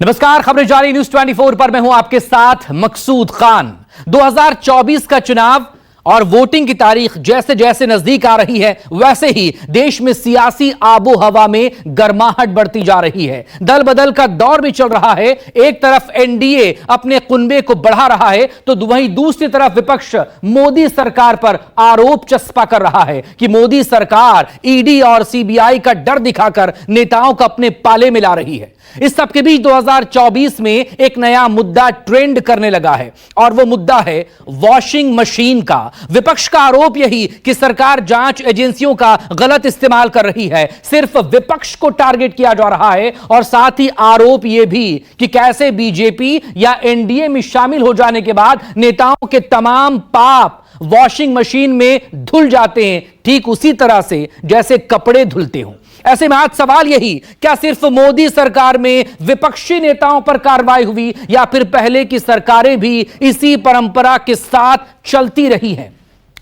नमस्कार, खबरें जारी न्यूज 24 पर मैं हूं आपके साथ मकसूद खान। 2024 का चुनाव और वोटिंग की तारीख जैसे जैसे नजदीक आ रही है वैसे ही देश में सियासी आबो हवा में गर्माहट बढ़ती जा रही है। दल बदल का दौर भी चल रहा है। एक तरफ एनडीए अपने कुनबे को बढ़ा रहा है तो वहीं दूसरी तरफ विपक्ष मोदी सरकार पर आरोप चस्पा कर रहा है कि मोदी सरकार ईडी और सीबीआई का डर दिखाकर नेताओं को अपने पाले में ला रही है। इस सबके बीच 2024 में एक नया मुद्दा ट्रेंड करने लगा है और वो मुद्दा है वॉशिंग मशीन का। विपक्ष का आरोप यही कि सरकार जांच एजेंसियों का गलत इस्तेमाल कर रही है। सिर्फ विपक्ष को टारगेट किया जा रहा है और साथ ही आरोप यह भी कि कैसे बीजेपी या एनडीए में शामिल हो जाने के बाद नेताओं के तमाम पाप वॉशिंग मशीन में धुल जाते हैं, ठीक उसी तरह से जैसे कपड़े धुलते हों। ऐसे में आज सवाल यही, क्या सिर्फ मोदी सरकार में विपक्षी नेताओं पर कार्रवाई हुई या फिर पहले की सरकारें भी इसी परंपरा के साथ चलती रही हैं?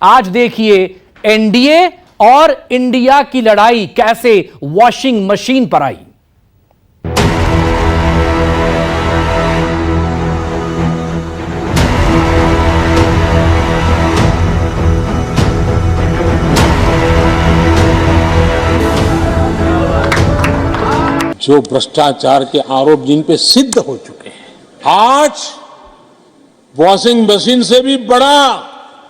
आज देखिए एनडीए और इंडिया की लड़ाई कैसे वॉशिंग मशीन पर आई। जो भ्रष्टाचार के आरोप जिन पे सिद्ध हो चुके हैं, आज वॉशिंग मशीन से भी बड़ा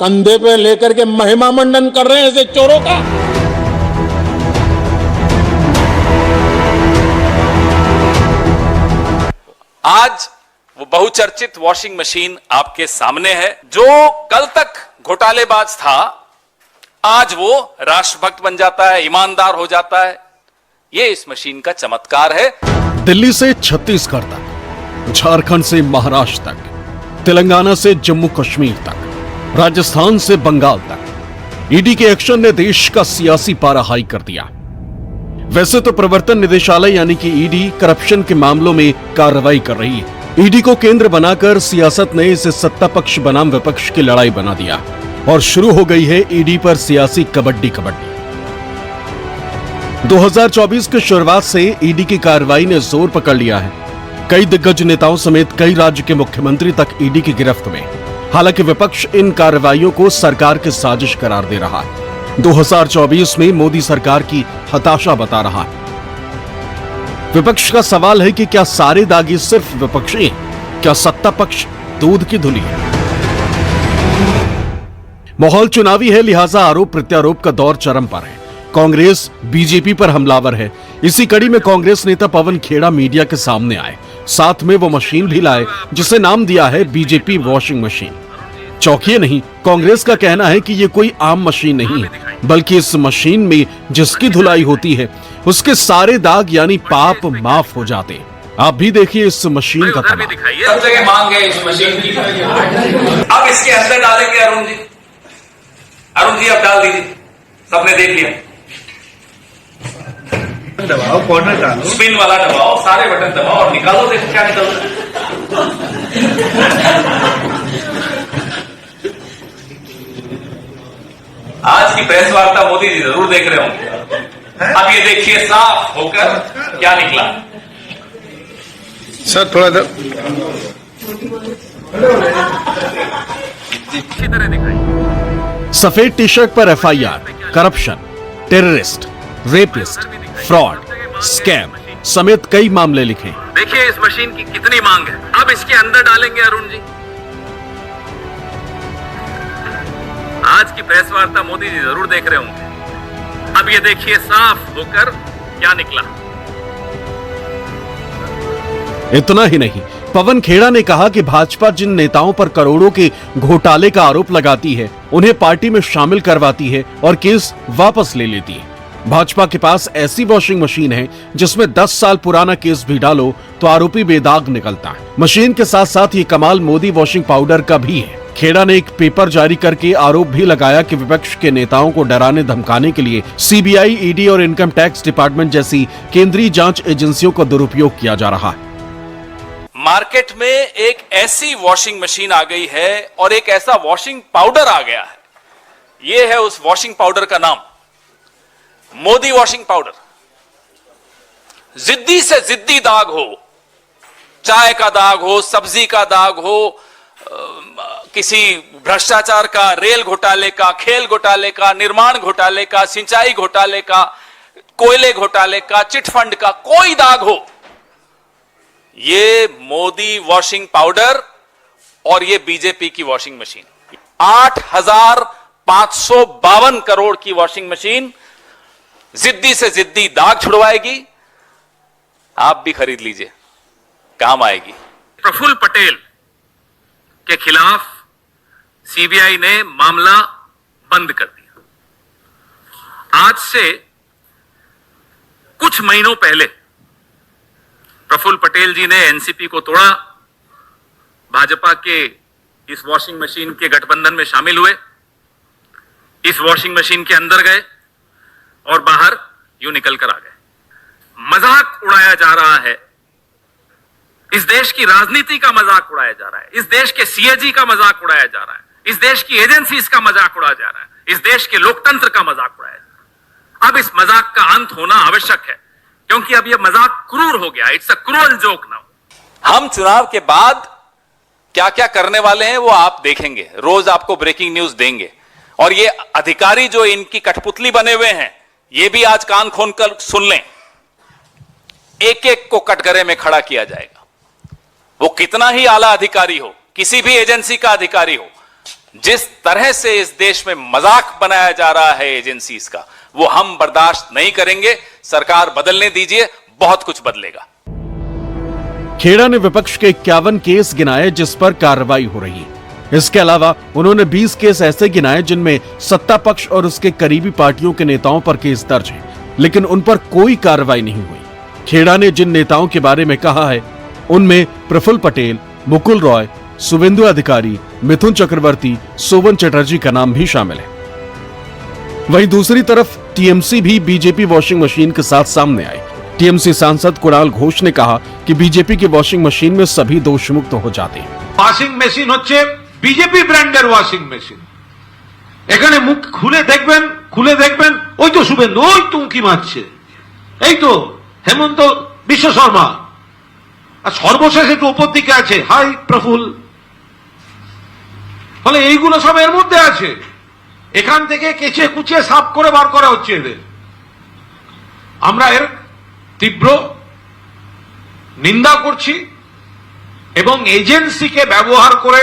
कंधे पे लेकर के महिमा मंडन कर रहे हैं ऐसे चोरों का। आज वो बहुचर्चित वॉशिंग मशीन आपके सामने है। जो कल तक घोटालेबाज था आज वो राष्ट्रभक्त बन जाता है, ईमानदार हो जाता है। ये इस मशीन का चमत्कार है। दिल्ली से छत्तीसगढ़ तक, झारखंड से महाराष्ट्र तक, तेलंगाना से जम्मू कश्मीर तक, राजस्थान से बंगाल तक ईडी के एक्शन ने देश का सियासी पारा हाई कर दिया। वैसे तो प्रवर्तन निदेशालय यानी कि ईडी करप्शन के मामलों में कार्रवाई कर रही है। ईडी को केंद्र बनाकर सियासत ने इसे सत्ता पक्ष बनाम विपक्ष की लड़ाई बना दिया और शुरू हो गई है ईडी पर सियासी कबड्डी। 2024 की शुरुआत से ईडी की कार्रवाई ने जोर पकड़ लिया है। कई दिग्गज नेताओं समेत कई राज्य के मुख्यमंत्री तक ईडी की गिरफ्त में। हालांकि विपक्ष इन कार्रवाइयों को सरकार की साजिश करार दे रहा है। 2024 में मोदी सरकार की हताशा बता रहा है। विपक्ष का सवाल है कि क्या सारे दागी सिर्फ विपक्षी हैं? क्या सत्ता पक्ष दूध की धुली है? माहौल चुनावी है, लिहाजा आरोप प्रत्यारोप का दौर चरम पर है। कांग्रेस बीजेपी पर हमलावर है। इसी कड़ी में कांग्रेस नेता पवन खेड़ा मीडिया के सामने आए, साथ में वो मशीन भी लाए जिसे नाम दिया है बीजेपी वॉशिंग मशीन। चौंकिए नहीं, कांग्रेस का कहना है कि ये कोई आम मशीन नहीं है, बल्कि इस मशीन में जिसकी धुलाई होती है उसके सारे दाग यानी पाप माफ हो जाते। आप भी देखिए इस मशीन का कमाल। सब जगह मांग है इस मशीन की। अब इसके अंदर डालेंगे अरुण जी अब डाल दीजिए, सबने देख लिया। दबाओ, कॉर्नर डालो, स्पिन वाला दबाओ, सारे बटन दबाओ और निकालो, देखो क्या निकल रहा है। आज की प्रेस वार्ता मोदी जी जरूर देख रहे होंगे। अब ये देखिए साफ होकर क्या निकला। सर थोड़ा अच्छी तरह दिखाई। सफेद टी शर्ट पर FIR, corruption, terrorist, rapist, fraud, scam समेत कई मामले लिखे। देखिए इस मशीन की कितनी मांग है। अब इसके अंदर डालेंगे अरुण जी। आज की प्रेस वार्ता मोदी जी जरूर देख रहे होंगे। अब ये देखिए साफ होकर क्या निकला। इतना ही नहीं, पवन खेड़ा ने कहा कि भाजपा जिन नेताओं पर करोड़ों के घोटाले का आरोप लगाती है उन्हें पार्टी में शामिल करवाती है और केस वापस ले लेती है। भाजपा के पास ऐसी वॉशिंग मशीन है जिसमें 10 साल पुराना केस भी डालो तो आरोपी बेदाग निकलता है। मशीन के साथ साथ ये कमाल मोदी वॉशिंग पाउडर का भी है। खेड़ा ने एक पेपर जारी करके आरोप भी लगाया कि विपक्ष के नेताओं को डराने धमकाने के लिए सीबीआई, ईडी और इनकम टैक्स डिपार्टमेंट जैसी केंद्रीय जांच एजेंसियों का दुरुपयोग किया जा रहा है। मार्केट में एक ऐसी वॉशिंग मशीन आ गई है और एक ऐसा वॉशिंग पाउडर आ गया है। यह है उस वॉशिंग पाउडर का नाम, मोदी वॉशिंग पाउडर। जिद्दी से जिद्दी दाग हो चाय का दाग हो, सब्जी का दाग हो, किसी भ्रष्टाचार का, रेल घोटाले का, खेल घोटाले का, निर्माण घोटाले का, सिंचाई घोटाले का, कोयले घोटाले का, चिटफंड का कोई दाग हो, ये मोदी वॉशिंग पाउडर और ये बीजेपी की वॉशिंग मशीन, 8,552 करोड़ की वॉशिंग मशीन जिद्दी से जिद्दी दाग छुड़वाएगी। आप भी खरीद लीजिए, काम आएगी। प्रफुल्ल पटेल के खिलाफ सीबीआई ने मामला बंद कर दिया। आज से कुछ महीनों पहले प्रफुल्ल पटेल जी ने एनसीपी को तोड़ा, भाजपा के इस वॉशिंग मशीन के गठबंधन में शामिल हुए, इस वॉशिंग मशीन के अंदर गए और बाहर यूं निकल कर आ गए। मजाक उड़ाया जा रहा है, इस देश की राजनीति का मजाक उड़ाया जा रहा है, इस देश के सीएजी का मजाक उड़ाया जा रहा है, इस देश की एजेंसीज का मजाक उड़ाया जा रहा है, इस देश के लोकतंत्र का मजाक उड़ाया जा रहा है। अब इस मजाक का अंत होना आवश्यक है, क्योंकि अब यह मजाक क्रूर हो गया। It's a cruel joke now. हम चुनाव के बाद क्या क्या करने वाले हैं वो आप देखेंगे, रोज आपको ब्रेकिंग न्यूज देंगे। और ये अधिकारी जो इनकी कठपुतली बने हुए हैं, ये भी आज कान खोलकर सुन लें, एक एक को कटघरे में खड़ा किया जाएगा। वो कितना ही आला अधिकारी हो, किसी भी एजेंसी का अधिकारी हो, जिस तरह से इस देश में मजाक बनाया जा रहा है एजेंसीज का, वो हम बर्दाश्त नहीं करेंगे। सरकार बदलने दीजिए, बहुत कुछ बदलेगा। खेड़ा ने विपक्ष के 51 केस गिनाए जिस पर कार्रवाई हो रही है। इसके अलावा उन्होंने 20 केस ऐसे गिनाए जिनमें सत्ता पक्ष और उसके करीबी पार्टियों के नेताओं पर केस दर्ज है, लेकिन उन पर कोई कार्रवाई नहीं हुई। खेड़ा ने जिन नेताओं के बारे में कहा है उनमें प्रफुल्ल पटेल, मुकुल रॉय, शुभेंदु अधिकारी, मिथुन चक्रवर्ती, सोवन चटर्जी का नाम भी शामिल है। वहीं दूसरी तरफ टीएमसी भी बीजेपी वॉशिंग मशीन के साथ सामने आए। टीएमसी सांसद कुणाल घोष ने कहा कि बीजेपी की वॉशिंग मशीन में सभी दोष मुक्त हो जाते हैं। ওয়াশিং মেশিন হচ্ছে বিজেপি ব্র্যান্ডের ওয়াশিং মেশিন। এখানে মুখ খুলে দেখবেন ওই তো শুভেন্দু, ওই তো উঁকি মারছে, এই তো হেমন্ত বিশ্ব শর্মা, আর সর্বশেষ একটু উপর দিকে আছে হাই প্রফুল্ল। ফলে এইগুলো সব এর মধ্যে আছে। এখান থেকে কেচে কুচে সাফ করে বার করা হচ্ছে এদের। আমরা এর তীব্র নিন্দা করছি এবং এজেন্সিকে ব্যবহার করে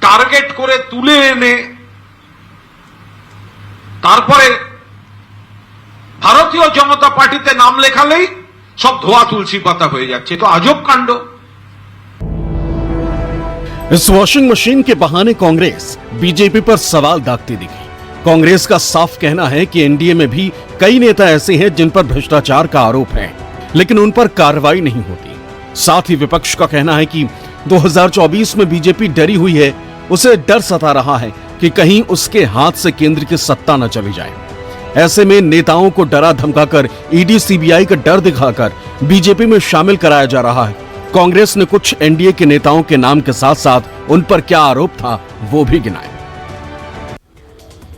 টার্গেট করে তুলে এনে তারপরে ভারতীয় জনতা পার্টিতে নাম লেখালেই সব ধোয়া তুলসী পাতা হয়ে যাচ্ছে। তো আজব কাণ্ড। इस वॉशिंग मशीन के बहाने कांग्रेस बीजेपी पर सवाल दागती दिखी। कांग्रेस का साफ कहना है कि एनडीए में भी कई नेता ऐसे हैं जिन पर भ्रष्टाचार का आरोप है, लेकिन उन पर कार्रवाई नहीं होती। साथ ही विपक्ष का कहना है कि 2024 में बीजेपी डरी हुई है, उसे डर सता रहा है कि कहीं उसके हाथ से केंद्र की सत्ता न चली जाए। ऐसे में नेताओं को डरा धमकाकर ईडी सीबीआई का डर दिखाकर बीजेपी में शामिल कराया जा रहा है। कांग्रेस ने कुछ एनडीए के नेताओं के नाम के साथ साथ उन पर क्या आरोप था वो भी गिनाए।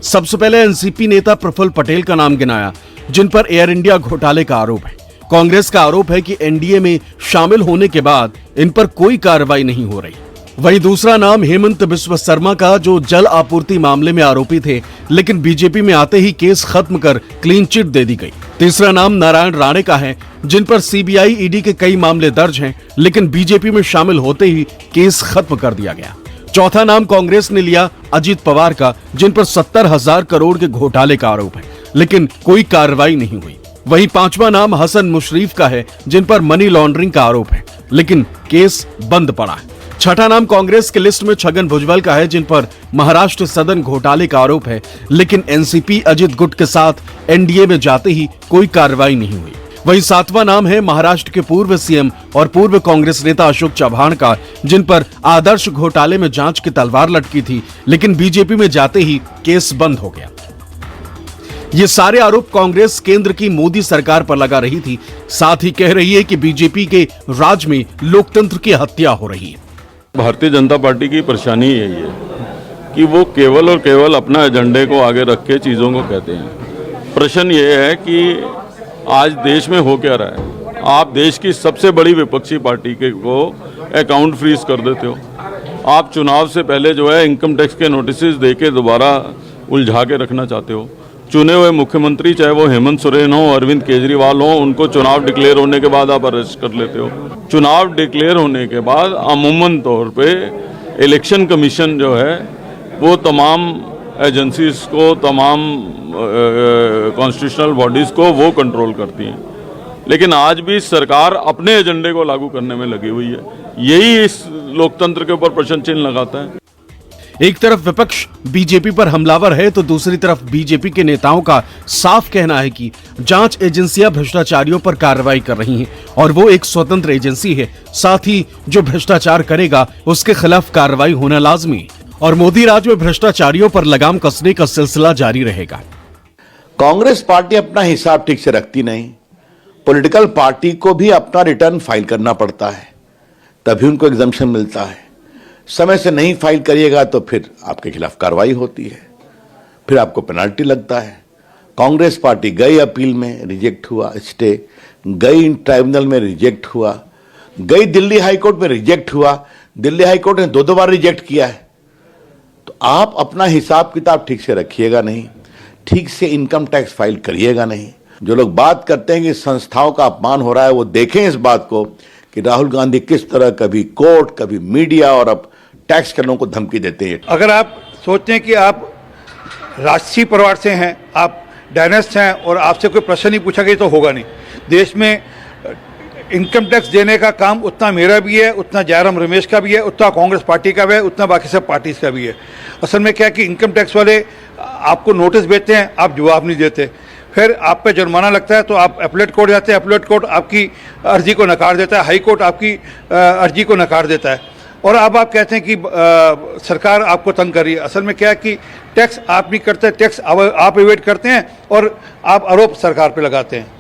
सबसे पहले एनसीपी नेता प्रफुल्ल पटेल का नाम गिनाया, जिन पर एयर इंडिया घोटाले का आरोप है। कांग्रेस का आरोप है कि एनडीए में शामिल होने के बाद इन पर कोई कार्रवाई नहीं हो रही। वहीं दूसरा नाम हेमंत बिस्व शर्मा का, जो जल आपूर्ति मामले में आरोपी थे, लेकिन बीजेपी में आते ही केस खत्म कर क्लीन चिट दे दी गई। तीसरा नाम नारायण राणे का है, जिन पर सीबीआई ईडी के कई मामले दर्ज हैं, लेकिन बीजेपी में शामिल होते ही केस खत्म कर दिया गया। चौथा नाम कांग्रेस ने लिया अजीत पवार का, जिन पर 70,000 करोड़ के घोटाले का आरोप है, लेकिन कोई कार्रवाई नहीं हुई। वहीं पांचवा नाम हसन मुशरीफ का है, जिन पर मनी लॉन्ड्रिंग का आरोप है, लेकिन केस बंद पड़ा है। छठा नाम कांग्रेस के लिस्ट में छगन भुजबल का है, जिन पर महाराष्ट्र सदन घोटाले का आरोप है, लेकिन एनसीपी अजित गुट के साथ एनडीए में जाते ही कोई कार्रवाई नहीं हुई। वहीं सातवां नाम है महाराष्ट्र के पूर्व सीएम और पूर्व कांग्रेस नेता अशोक चव्हाण का, जिन पर आदर्श घोटाले में जांच की तलवार लटकी थी, लेकिन बीजेपी में जाते ही केस बंद हो गया। ये सारे आरोप कांग्रेस केंद्र की मोदी सरकार पर लगा रही थी, साथ ही कह रही है कि बीजेपी के राज में लोकतंत्र की हत्या हो रही है। भारतीय जनता पार्टी की परेशानी यही है कि वो केवल और केवल अपना एजेंडे को आगे रख के चीज़ों को कहते हैं। प्रश्न ये है कि आज देश में हो क्या रहा है। आप देश की सबसे बड़ी विपक्षी पार्टी के को अकाउंट फ्रीज कर देते हो। आप चुनाव से पहले जो है इनकम टैक्स के नोटिसेस देके दोबारा उलझा के रखना चाहते हो। चुने हुए मुख्यमंत्री चाहे वो हेमंत सोरेन हो, अरविंद केजरीवाल हो, उनको चुनाव डिक्लेयर होने के बाद आप अरेस्ट कर लेते हो। चुनाव डिक्लेयर होने के बाद अमूमन तौर पे इलेक्शन कमीशन जो है वो तमाम एजेंसीज को, तमाम कॉन्स्टिट्यूशनल बॉडीज को वो कंट्रोल करती हैं। लेकिन आज भी सरकार अपने एजेंडे को लागू करने में लगी हुई है। यही इस लोकतंत्र के ऊपर प्रश्न चिन्ह लगाता है। एक तरफ विपक्ष बीजेपी पर हमलावर है तो दूसरी तरफ बीजेपी के नेताओं का साफ कहना है कि जांच एजेंसियां भ्रष्टाचारियों पर कार्रवाई कर रही हैं और वो एक स्वतंत्र एजेंसी है। साथ ही जो भ्रष्टाचार करेगा उसके खिलाफ कार्रवाई होना लाजमी और मोदी राज में भ्रष्टाचारियों पर लगाम कसने का सिलसिला जारी रहेगा। कांग्रेस पार्टी अपना हिसाब ठीक से रखती नहीं। पॉलिटिकल पार्टी को भी अपना रिटर्न फाइल करना पड़ता है, तभी उनको एग्जम्पशन मिलता है। समय से नहीं फाइल करिएगा तो फिर आपके खिलाफ कार्रवाई होती है, फिर आपको पेनल्टी लगता है। कांग्रेस पार्टी गई अपील में, रिजेक्ट हुआ, स्टे गई ट्राइब्यूनल में, रिजेक्ट हुआ, गई दिल्ली हाईकोर्ट में, रिजेक्ट हुआ। दिल्ली हाईकोर्ट ने 2 बार रिजेक्ट किया है। तो आप अपना हिसाब किताब ठीक से रखिएगा नहीं, ठीक से इनकम टैक्स फाइल करिएगा नहीं। जो लोग बात करते हैं कि संस्थाओं का अपमान हो रहा है, वो देखें इस बात को कि राहुल गांधी किस तरह कभी कोर्ट, कभी मीडिया और अब टैक्स करने को धमकी देते हैं। अगर आप सोचते हैं कि आप राजसी परिवार से हैं, आप डायनेस्ट हैं और आपसे कोई प्रश्न नहीं पूछा गया तो होगा नहीं। देश में इनकम टैक्स देने का काम उतना मेरा भी है, उतना जयराम रमेश का भी है, उतना कांग्रेस पार्टी का भी है, उतना बाकी सब पार्टीज का भी है। असल में क्या है कि इनकम टैक्स वाले आपको नोटिस भेजते हैं, आप जवाब नहीं देते, फिर आप पे जुर्माना लगता है तो आप अपीलेट कोर्ट जाते हैं, अपीलेट कोर्ट आपकी अर्जी को नकार देता है, हाई कोर्ट आपकी अर्जी को नकार देता है और अब आप कहते हैं कि सरकार आपको तंग कर रही है। असल में क्या है कि टैक्स आप नहीं करते, टैक्स आप इवेट करते हैं और आप आरोप सरकार पे लगाते हैं।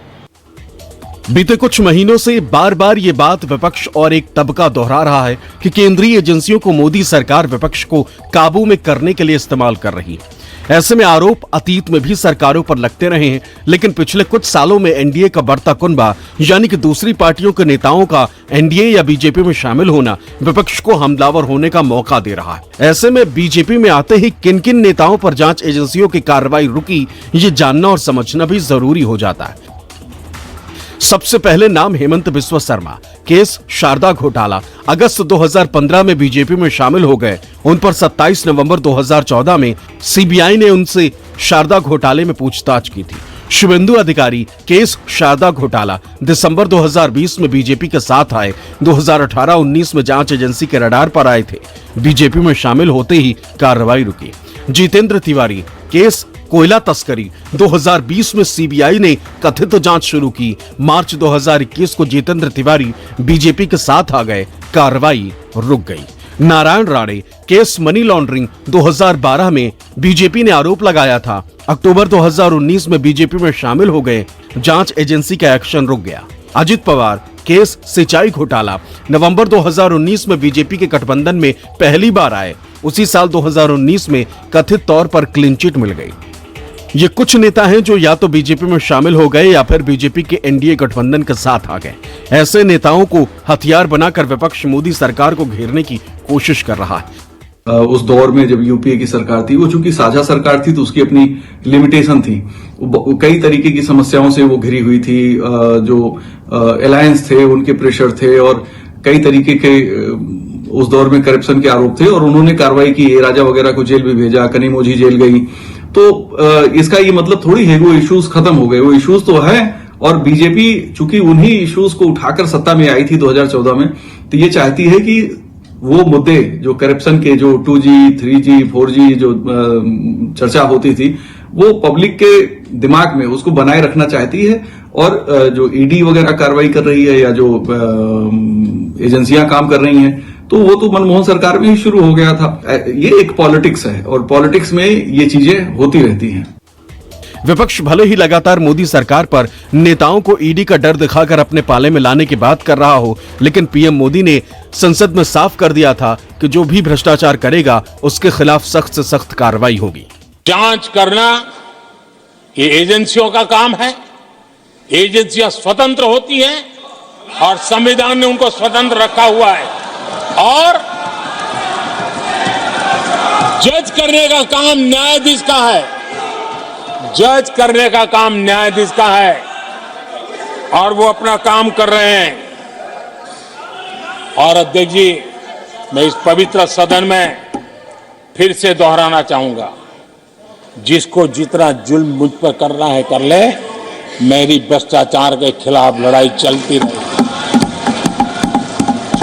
बीते कुछ महीनों से बार बार ये बात विपक्ष और एक तबका दोहरा रहा है कि केंद्रीय एजेंसियों को मोदी सरकार विपक्ष को काबू में करने के लिए इस्तेमाल कर रही है। ऐसे में आरोप अतीत में भी सरकारों पर लगते रहे हैं, लेकिन पिछले कुछ सालों में एनडीए का बढ़ता कुनबा यानी कि दूसरी पार्टियों के नेताओं का एनडीए या बीजेपी में शामिल होना विपक्ष को हमलावर होने का मौका दे रहा है। ऐसे में बीजेपी में आते ही किन किन नेताओं पर जांच एजेंसियों की कार्रवाई रुकी, ये जानना और समझना भी जरूरी हो जाता है। सबसे पहले नाम हेमंत बिस्वा शर्मा। केस शारदा घोटाला। अगस्त 2015 में बीजेपी में शामिल हो गए। उन पर 27 नवंबर 2014 में सीबीआई ने उनसे शारदा घोटाले में पूछताछ की थी। शुभेंदु अधिकारी केस शारदा घोटाला। दिसंबर 2020 में बीजेपी के साथ आए। 2018-19 में जांच एजेंसी के रडार पर आए थे। बीजेपी में शामिल होते ही कार्रवाई रुकी। जितेंद्र तिवारी केस कोयला तस्करी। 2020 में सीबीआई ने कथित जांच शुरू की। मार्च 2021 को जितेंद्र तिवारी बीजेपी के साथ आ गए, कार्रवाई रुक गई। Narayan Rane case money laundering. 2012 में बीजेपी ने आरोप लगाया था। अक्टूबर 2019 में बीजेपी में शामिल हो गए, जांच एजेंसी का एक्शन रुक गया। अजित पवार केस सिंचाई घोटाला। नवंबर 2019 में बीजेपी के गठबंधन में पहली बार आए। उसी साल 2019 में कथित तौर पर क्लीन चिट मिल गई। ये कुछ नेता हैं जो या तो बीजेपी में शामिल हो गए या फिर बीजेपी के एनडीए गठबंधन के साथ आ गए। ऐसे नेताओं को हथियार बनाकर विपक्ष मोदी सरकार को घेरने की कोशिश कर रहा है। उस दौर में जब यूपीए की सरकार थी, वो चूंकि साझा सरकार थी तो उसकी अपनी लिमिटेशन थी। कई तरीके की समस्याओं से वो घिरी हुई थी। जो अलायंस थे उनके प्रेशर थे और कई तरीके के उस दौर में करप्शन के आरोप थे और उन्होंने कार्रवाई की। राजा वगैरह को जेल भी भेजा, कनिमोझी जेल गई। तो इसका ये मतलब थोड़ी है वो इश्यूज खत्म हो गए। वो इश्यूज तो है और बीजेपी चूंकि उन्हीं इश्यूज को उठाकर सत्ता में आई थी 2014 में, तो ये चाहती है कि वो मुद्दे जो करप्शन के, जो 2G, 3G, 4G जो चर्चा होती थी, वो पब्लिक के दिमाग में उसको बनाए रखना चाहती है। और जो ईडी वगैरह कार्रवाई कर रही है या जो एजेंसियां काम कर रही हैं, तो वो तो मनमोहन सरकार में ही शुरू हो गया था। ये एक पॉलिटिक्स है और पॉलिटिक्स में ये चीजें होती रहती हैं। विपक्ष भले ही लगातार मोदी सरकार पर नेताओं को ईडी का डर दिखाकर अपने पाले में लाने की बात कर रहा हो, लेकिन पीएम मोदी ने संसद में साफ कर दिया था कि जो भी भ्रष्टाचार करेगा उसके खिलाफ सख्त से सख्त कार्रवाई होगी। जांच करना ये एजेंसियों का काम है। एजेंसियां स्वतंत्र होती हैं और संविधान ने उनको स्वतंत्र रखा हुआ है। और जज करने का काम न्यायाधीश का है, जज करने का काम न्यायाधीश का है, और वो अपना काम कर रहे हैं। और अध्यक्ष जी, मैं इस पवित्र सदन में फिर से दोहराना चाहूंगा, जिसको जितना जुल्म मुझ पर करना है कर ले, मेरी भ्रष्टाचार के खिलाफ लड़ाई चलती रही।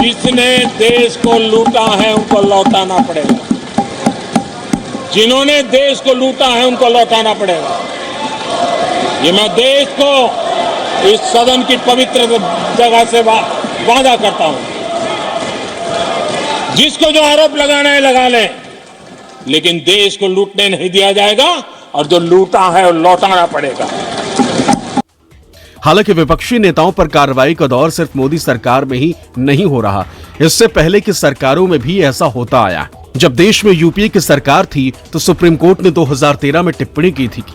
जिसने देश को लूटा है उनको लौटाना पड़ेगा, जिन्होंने देश को लूटा है उनको लौटाना पड़ेगा। ये मैं देश को इस सदन की पवित्र जगह से वादा करता हूं। जिसको जो आरोप लगाना है लगा ले, लेकिन देश को लूटने नहीं दिया जाएगा, और जो लूटा है वो लौटाना पड़ेगा। हालांकि विपक्षी नेताओं पर कार्रवाई का दौर सिर्फ मोदी सरकार में ही नहीं हो रहा, इससे पहले की सरकारों में भी ऐसा होता आया। जब देश में यूपीए की सरकार थी तो सुप्रीम कोर्ट ने 2013 में टिप्पणी की थी कि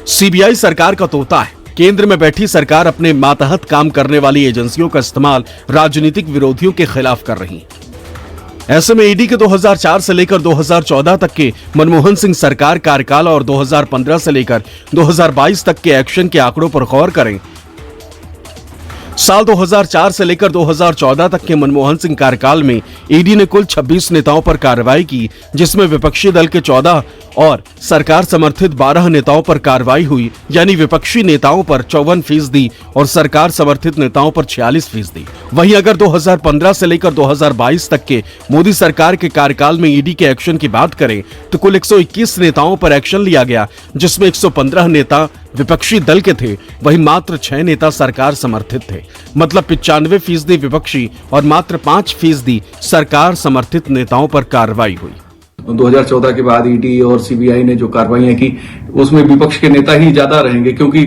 सीबीआई सरकार का तोता है, केंद्र में बैठी सरकार अपने मातहत काम करने वाली एजेंसियों का इस्तेमाल राजनीतिक विरोधियों के खिलाफ कर रही है। ऐसे में ईडी के 2004 से लेकर 2014 तक के मनमोहन सिंह सरकार कार्यकाल और 2015 से लेकर 2022 तक के एक्शन के आंकड़ों पर गौर करें। साल 2004 से लेकर 2014 तक के मनमोहन सिंह कार्यकाल में ईडी ने कुल 26 नेताओं पर कार्रवाई की, जिसमें विपक्षी दल के 14 और सरकार समर्थित 12 नेताओं पर कार्रवाई हुई, यानी विपक्षी नेताओं पर 54% और सरकार समर्थित नेताओं पर 46%। वहीं अगर 2015 से लेकर 2022 तक के मोदी सरकार के कार्यकाल में ईडी के एक्शन की बात करें तो कुल 121 नेताओं पर एक्शन लिया गया, जिसमें 115 नेता विपक्षी दल के थे, वहीं मात्र 6 नेता सरकार समर्थित थे। मतलब 95% विपक्षी और मात्र 5% सरकार समर्थित नेताओं पर कार्रवाई हुई। 2014 के बाद ईडी और सीबीआई ने जो कार्रवाइयां की उसमें विपक्ष के नेता ही ज्यादा रहेंगे, क्योंकि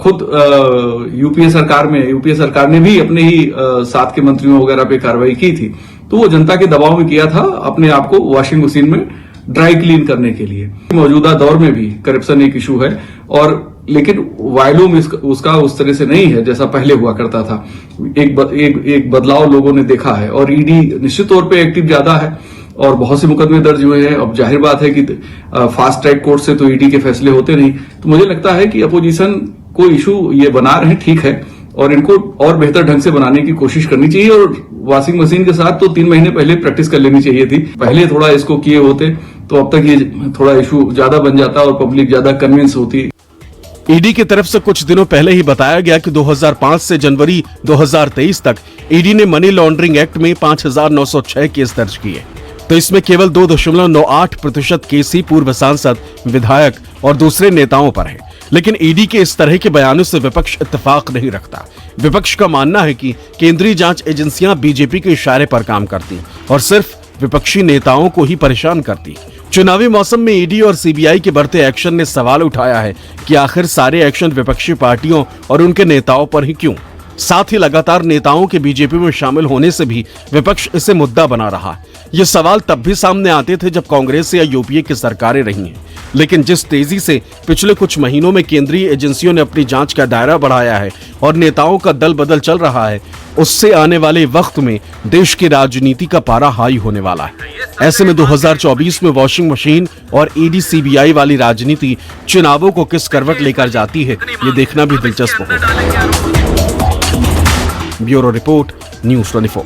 खुद यूपीए सरकार ने भी अपने ही साथ के मंत्रियों वगैरह पे कार्रवाई की थी, तो वो जनता के दबाव में किया था, अपने आप को वॉशिंग मशीन में ड्राई क्लीन करने के लिए। मौजूदा दौर में भी करप्शन एक इशू है, और लेकिन वॉल्यूम उसका उस तरह से नहीं है जैसा पहले हुआ करता था। एक बदलाव लोगों ने देखा है, और ईडी निश्चित तौर पे एक्टिव ज्यादा है और बहुत से मुकदमे दर्ज हुए हैं। अब जाहिर बात है कि फास्ट ट्रैक कोर्ट से तो ईडी के फैसले होते नहीं, तो मुझे लगता है कि अपोजिशन को इशू ये बना रहे ठीक है, और इनको और बेहतर ढंग से बनाने की कोशिश करनी चाहिए। और वॉशिंग मशीन के साथ तो 3 महीने पहले प्रैक्टिस कर लेनी चाहिए थी। पहले थोड़ा इसको किए होते तो अब तक ये थोड़ा इशू ज्यादा बन जाता और पब्लिक ज्यादा कन्विंस होती। ईडी की तरफ से कुछ दिनों पहले ही बताया गया कि 2005 से जनवरी 2023 तक ईडी ने मनी लॉन्ड्रिंग एक्ट में 5,906 केस दर्ज किए, तो इसमें केवल 2.98% केस ही पूर्व सांसद, विधायक और दूसरे नेताओं पर है। लेकिन ईडी के इस तरह के बयानों से विपक्ष इत्तेफाक नहीं रखता। विपक्ष का मानना है कि केंद्रीय जांच एजेंसियां बीजेपी के इशारे पर काम करती और सिर्फ विपक्षी नेताओं को ही परेशान करती। चुनावी मौसम में ईडी और सीबीआई के बढ़ते एक्शन ने सवाल उठाया है कि आखिर सारे एक्शन विपक्षी पार्टियों और उनके नेताओं पर ही क्यों। साथ ही लगातार नेताओं के बीजेपी में शामिल होने से भी विपक्ष इसे मुद्दा बना रहा। ये सवाल तब भी सामने आते थे जब कांग्रेस या यूपीए की सरकारें रही हैं, लेकिन जिस तेजी से पिछले कुछ महीनों में केंद्रीय एजेंसियों ने अपनी जांच का दायरा बढ़ाया है और नेताओं का दल बदल चल रहा है, उससे आने वाले वक्त में देश की राजनीति का पारा हाई होने वाला है। ऐसे में 2024 में वॉशिंग मशीन और ईडी सीबीआई वाली राजनीति चुनावों को किस करवट लेकर जाती है, ये देखना भी दिलचस्प होगा। Bureau report, news 24।